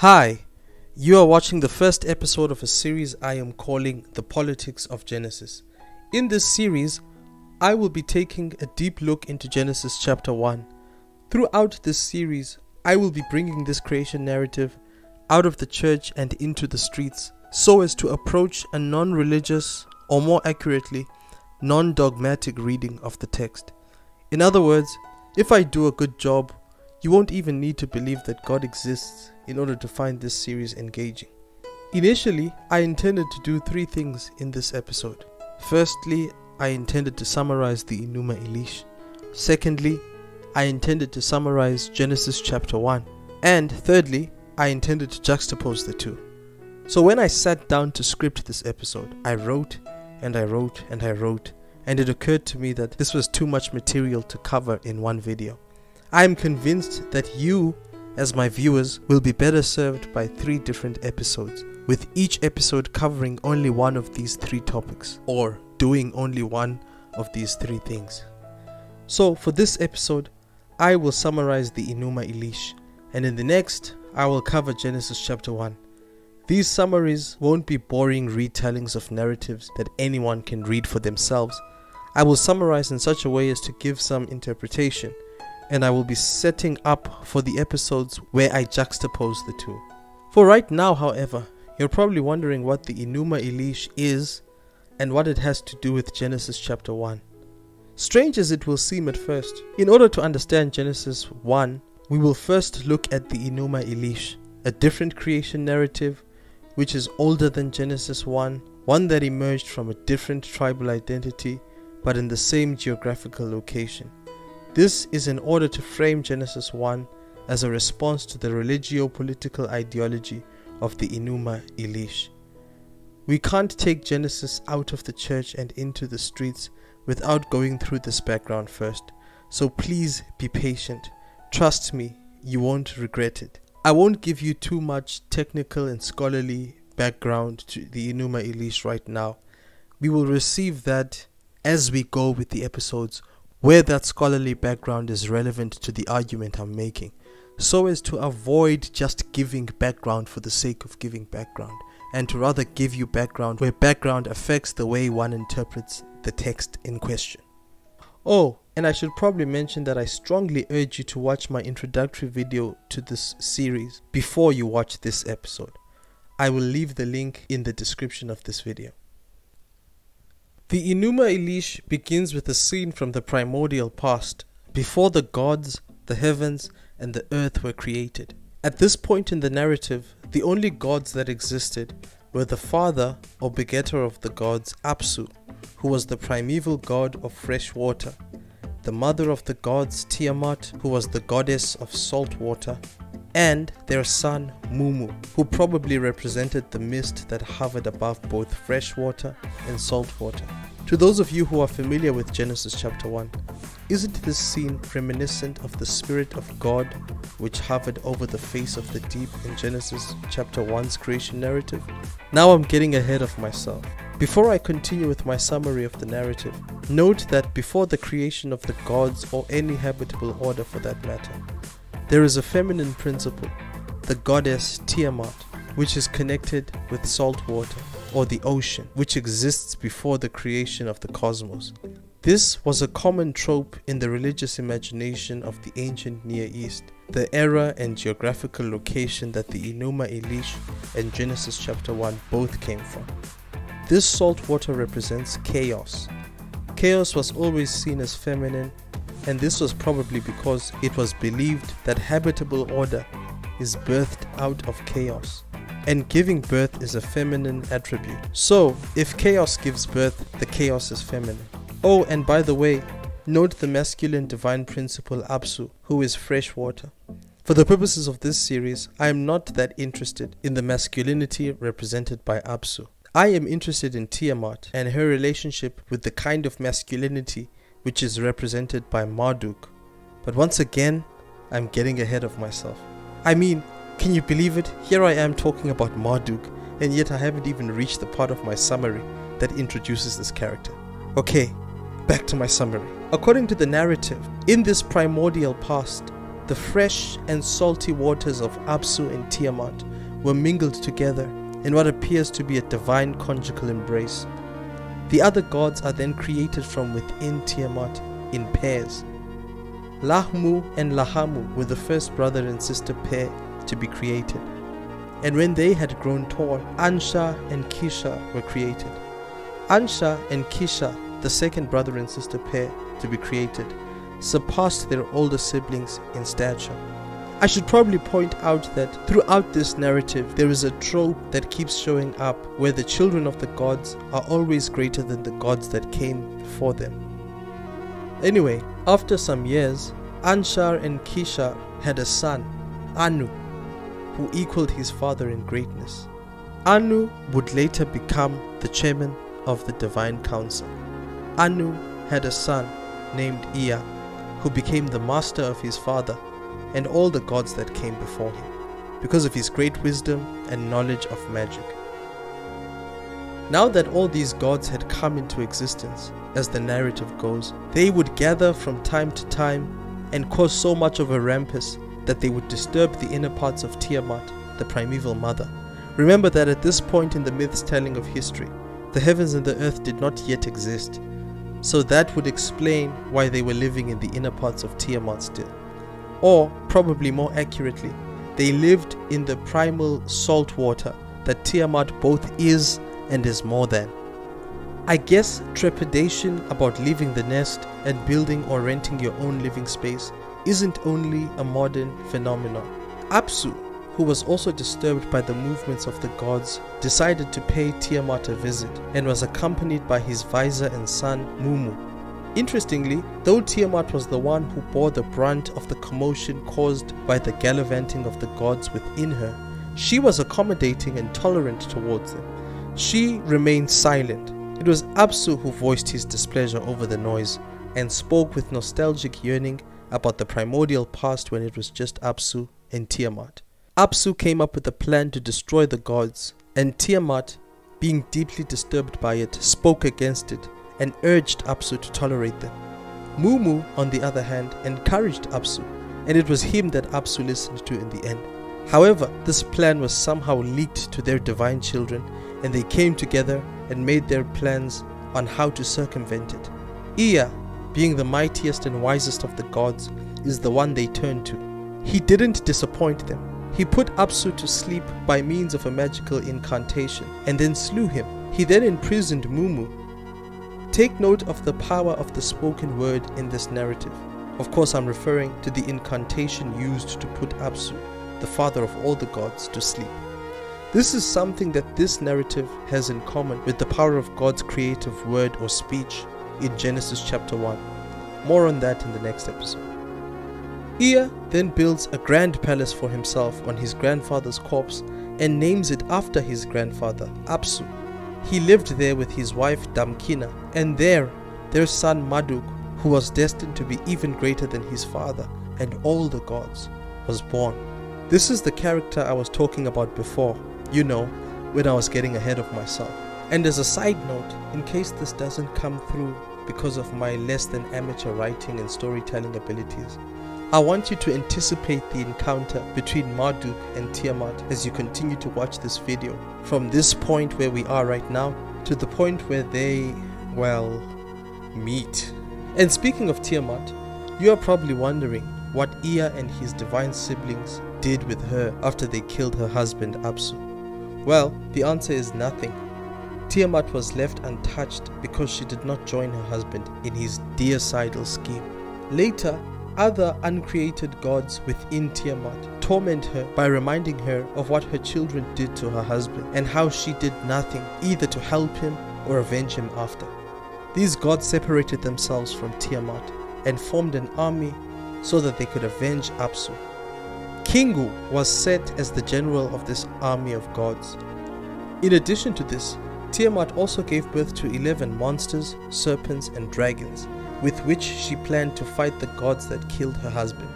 Hi, you are watching the first episode of a series I am calling The Politics of Genesis. In this series, I will be taking a deep look into Genesis chapter 1. Throughout this series, I will be bringing this creation narrative out of the church and into the streets so as to approach a non-religious, or more accurately, non-dogmatic reading of the text. In other words, if I do a good job, you won't even need to believe that God exists in order to find this series engaging. Initially, I intended to do three things in this episode. Firstly, I intended to summarize the Enuma Elish. Secondly, I intended to summarize Genesis chapter 1. And thirdly, I intended to juxtapose the two. So when I sat down to script this episode, I wrote and I wrote and I wrote, and it occurred to me that this was too much material to cover in one video. I am convinced that you, as my viewers, will be better served by 3 different episodes, with each episode covering only one of these 3 topics, or doing only one of these 3 things. So for this episode, I will summarize the Enuma Elish, and in the next, I will cover Genesis chapter 1. These summaries won't be boring retellings of narratives that anyone can read for themselves. I will summarize in such a way as to give some interpretation, and I will be setting up for the episodes where I juxtapose the two. For right now, however, you're probably wondering what the Enuma Elish is and what it has to do with Genesis chapter 1. Strange as it will seem at first, in order to understand Genesis 1, we will first look at the Enuma Elish, a different creation narrative which is older than Genesis 1, one that emerged from a different tribal identity but in the same geographical location. This is in order to frame Genesis 1 as a response to the religio-political ideology of the Enuma Elish. We can't take Genesis out of the church and into the streets without going through this background first, so please be patient. Trust me, you won't regret it. I won't give you too much technical and scholarly background to the Enuma Elish right now. We will receive that as we go with the episodes, where that scholarly background is relevant to the argument I'm making, so as to avoid just giving background for the sake of giving background, and to rather give you background where background affects the way one interprets the text in question. Oh, and I should probably mention that I strongly urge you to watch my introductory video to this series before you watch this episode. I will leave the link in the description of this video. The Enuma Elish begins with a scene from the primordial past, before the gods, the heavens, and the earth were created. At this point in the narrative, the only gods that existed were the father or begetter of the gods, Apsu, who was the primeval god of fresh water, the mother of the gods, Tiamat, who was the goddess of salt water, and their son, Mumu, who probably represented the mist that hovered above both fresh water and salt water. To those of you who are familiar with Genesis chapter 1, isn't this scene reminiscent of the Spirit of God which hovered over the face of the deep in Genesis chapter 1's creation narrative? Now I'm getting ahead of myself. Before I continue with my summary of the narrative, note that before the creation of the gods or any habitable order for that matter, there is a feminine principle, the goddess Tiamat, which is connected with salt water, or the ocean, which exists before the creation of the cosmos. This was a common trope in the religious imagination of the ancient Near East, the era and geographical location that the Enuma Elish and Genesis chapter 1 both came from. This salt water represents chaos. Chaos was always seen as feminine, and this was probably because it was believed that habitable order is birthed out of chaos, and giving birth is a feminine attribute. So, if chaos gives birth, the chaos is feminine. Oh, and by the way, note the masculine divine principle Apsu, who is fresh water. For the purposes of this series, I am not that interested in the masculinity represented by Apsu. I am interested in Tiamat and her relationship with the kind of masculinity which is represented by Marduk. But once again, I'm getting ahead of myself. I mean, can you believe it? Here I am talking about Marduk, and yet I haven't even reached the part of my summary that introduces this character. Okay, back to my summary. According to the narrative, in this primordial past, The fresh and salty waters of Apsu and Tiamat were mingled together in what appears to be a divine conjugal embrace. The other gods are then created from within Tiamat in pairs. Lahmu and Lahamu were the first brother and sister pair to be created. And when they had grown tall, Ansha and Kisha were created. Ansha and Kisha, the second brother and sister pair to be created, surpassed their older siblings in stature. I should probably point out that throughout this narrative there is a trope that keeps showing up where the children of the gods are always greater than the gods that came before them. Anyway, after some years, Anshar and Kisha had a son, Anu, who equaled his father in greatness. Anu would later become the chairman of the Divine Council. Anu had a son named Ea, who became the master of his father and all the gods that came before him, because of his great wisdom and knowledge of magic. Now that all these gods had come into existence, as the narrative goes, they would gather from time to time and cause so much of a rumpus that they would disturb the inner parts of Tiamat, the primeval mother. Remember that at this point in the myth's telling of history, the heavens and the earth did not yet exist, so that would explain why they were living in the inner parts of Tiamat still. Or, probably more accurately, they lived in the primal salt water that Tiamat both is and is more than. I guess trepidation about leaving the nest and building or renting your own living space isn't only a modern phenomenon. Apsu, who was also disturbed by the movements of the gods, decided to pay Tiamat a visit and was accompanied by his vizier and son Mumu. Interestingly, though Tiamat was the one who bore the brunt of the commotion caused by the gallivanting of the gods within her, she was accommodating and tolerant towards them. She remained silent. It was Apsu who voiced his displeasure over the noise and spoke with nostalgic yearning about the primordial past when it was just Apsu and Tiamat. Apsu came up with a plan to destroy the gods, and Tiamat, being deeply disturbed by it, spoke against it and urged Apsu to tolerate them. Mumu, on the other hand, encouraged Apsu, and it was him that Apsu listened to in the end. However, this plan was somehow leaked to their divine children, and they came together and made their plans on how to circumvent it. Ea, being the mightiest and wisest of the gods, is the one they turned to. He didn't disappoint them. He put Apsu to sleep by means of a magical incantation and then slew him. He then imprisoned Mumu. Take note of the power of the spoken word in this narrative. Of course, I'm referring to the incantation used to put Apsu, the father of all the gods, to sleep. This is something that this narrative has in common with the power of God's creative word or speech in Genesis chapter 1. More on that in the next episode. Ea then builds a grand palace for himself on his grandfather's corpse and names it after his grandfather, Apsu. He lived there with his wife Damkina, and there their son Marduk, who was destined to be even greater than his father and all the gods, was born. This is the character I was talking about before, you know, when I was getting ahead of myself. And as a side note, in case this doesn't come through because of my less than amateur writing and storytelling abilities, I want you to anticipate the encounter between Marduk and Tiamat as you continue to watch this video, from this point where we are right now to the point where they, well, meet. And speaking of Tiamat, you are probably wondering what Ea and his divine siblings did with her after they killed her husband Apsu. Well, the answer is nothing. Tiamat was left untouched because she did not join her husband in his deicide scheme. Later, other uncreated gods within Tiamat torment her by reminding her of what her children did to her husband and how she did nothing either to help him or avenge him after. These gods separated themselves from Tiamat and formed an army so that they could avenge Apsu. Kingu was set as the general of this army of gods. In addition to this, Tiamat also gave birth to 11 monsters, serpents and dragons, with which she planned to fight the gods that killed her husband.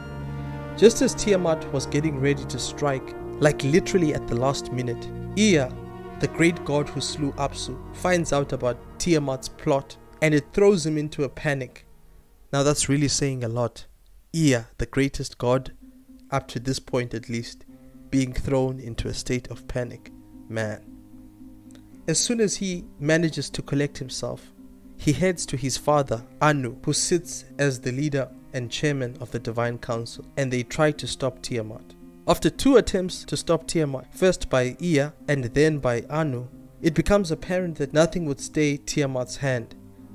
Just as Tiamat was getting ready to strike, like literally at the last minute, Ea, the great god who slew Apsu, finds out about Tiamat's plot and it throws him into a panic. Now that's really saying a lot. Ea, the greatest god, up to this point at least, being thrown into a state of panic. Man. As soon as he manages to collect himself, he heads to his father, Anu, who sits as the leader and chairman of the Divine Council, and they try to stop Tiamat. After 2 attempts to stop Tiamat, first by Ea and then by Anu, it becomes apparent that nothing would stay Tiamat's hand.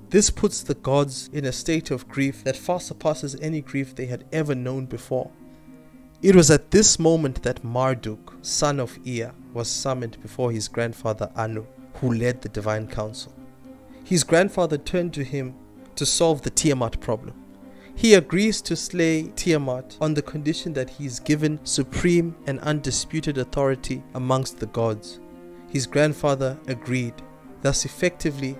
This puts the gods in a state of grief that far surpasses any grief they had ever known before. It was at this moment that Marduk, son of Ea, was summoned before his grandfather Anu, who led the Divine Council. His grandfather turned to him to solve the Tiamat problem. He agrees to slay Tiamat on the condition that he is given supreme and undisputed authority amongst the gods. His grandfather agreed, thus effectively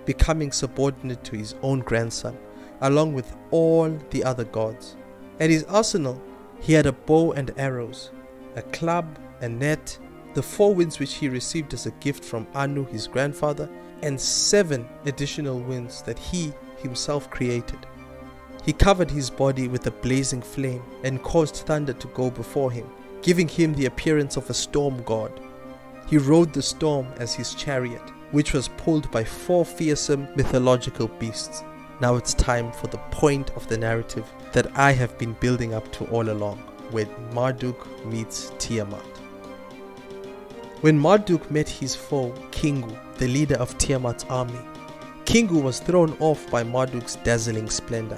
becoming subordinate to his own grandson, along with all the other gods. At his arsenal, he had a bow and arrows, a club, a net, the 4 winds which he received as a gift from Anu, his grandfather, and 7 additional winds that he himself created. He covered his body with a blazing flame and caused thunder to go before him, giving him the appearance of a storm god. He rode the storm as his chariot, which was pulled by 4 fearsome mythological beasts. Now it's time for the point of the narrative that I have been building up to all along, when Marduk meets Tiamat. When Marduk met his foe, Kingu, the leader of Tiamat's army, Kingu was thrown off by Marduk's dazzling splendor.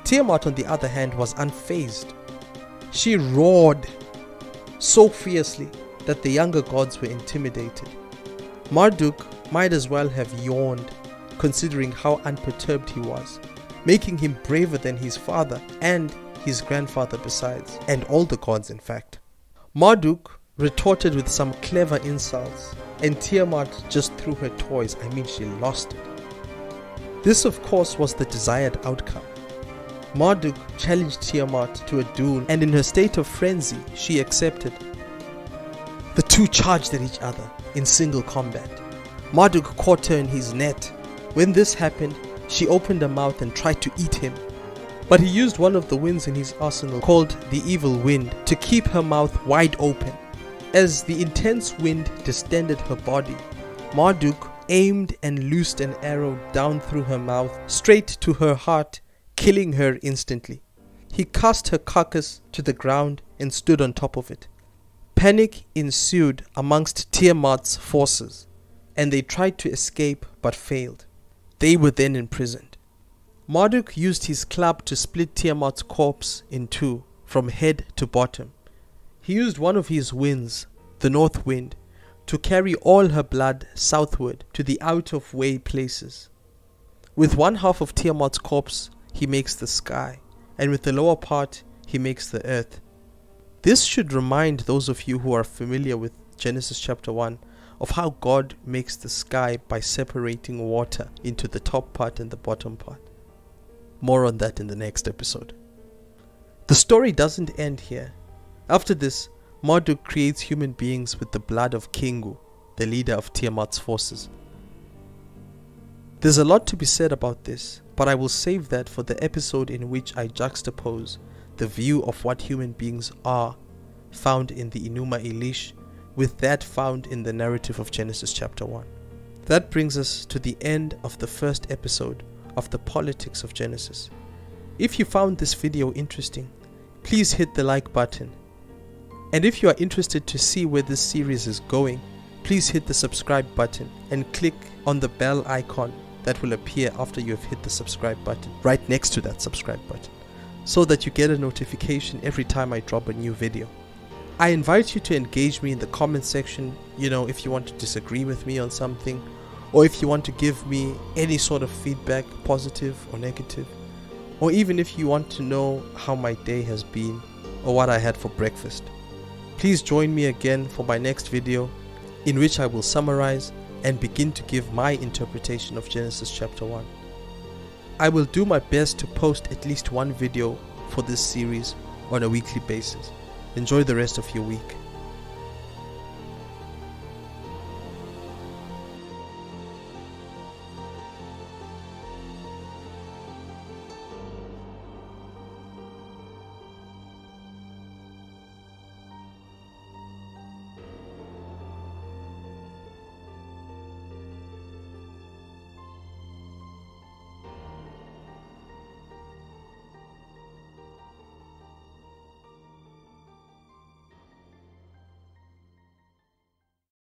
Tiamat, on the other hand, was unfazed. She roared so fiercely that the younger gods were intimidated. Marduk might as well have yawned, considering how unperturbed he was, making him braver than his father and his grandfather besides, and all the gods in fact. Marduk retorted with some clever insults, and Tiamat just threw her toys. She lost it. This of course was the desired outcome. Marduk challenged Tiamat to a duel, and in her state of frenzy, she accepted. The two charged at each other in single combat. Marduk caught her in his net. When this happened, she opened her mouth and tried to eat him. But he used one of the winds in his arsenal, called the Evil Wind, to keep her mouth wide open. As the intense wind distended her body, Marduk aimed and loosed an arrow down through her mouth, straight to her heart, killing her instantly. He cast her carcass to the ground and stood on top of it. Panic ensued amongst Tiamat's forces, and they tried to escape but failed. They were then imprisoned. Marduk used his club to split Tiamat's corpse in 2, from head to bottom. He used one of his winds, the north wind, to carry all her blood southward to the out-of-way places. With one half of Tiamat's corpse, he makes the sky, and with the lower part, he makes the earth. This should remind those of you who are familiar with Genesis chapter 1 of how God makes the sky by separating water into the top part and the bottom part. More on that in the next episode. The story doesn't end here. After this, Marduk creates human beings with the blood of Kingu, the leader of Tiamat's forces. There's a lot to be said about this, but I will save that for the episode in which I juxtapose the view of what human beings are found in the Enuma Elish with that found in the narrative of Genesis chapter 1. That brings us to the end of the first episode of the politics of Genesis. If you found this video interesting, please hit the like button. And if you are interested to see where this series is going, please hit the subscribe button and click on the bell icon that will appear after you have hit the subscribe button, right next to that subscribe button, so that you get a notification every time I drop a new video. I invite you to engage me in the comment section, if you want to disagree with me on something, or if you want to give me any sort of feedback, positive or negative, or even if you want to know how my day has been or what I had for breakfast. Please join me again for my next video, in which I will summarize and begin to give my interpretation of Genesis chapter 1. I will do my best to post at least one video for this series on a weekly basis. Enjoy the rest of your week.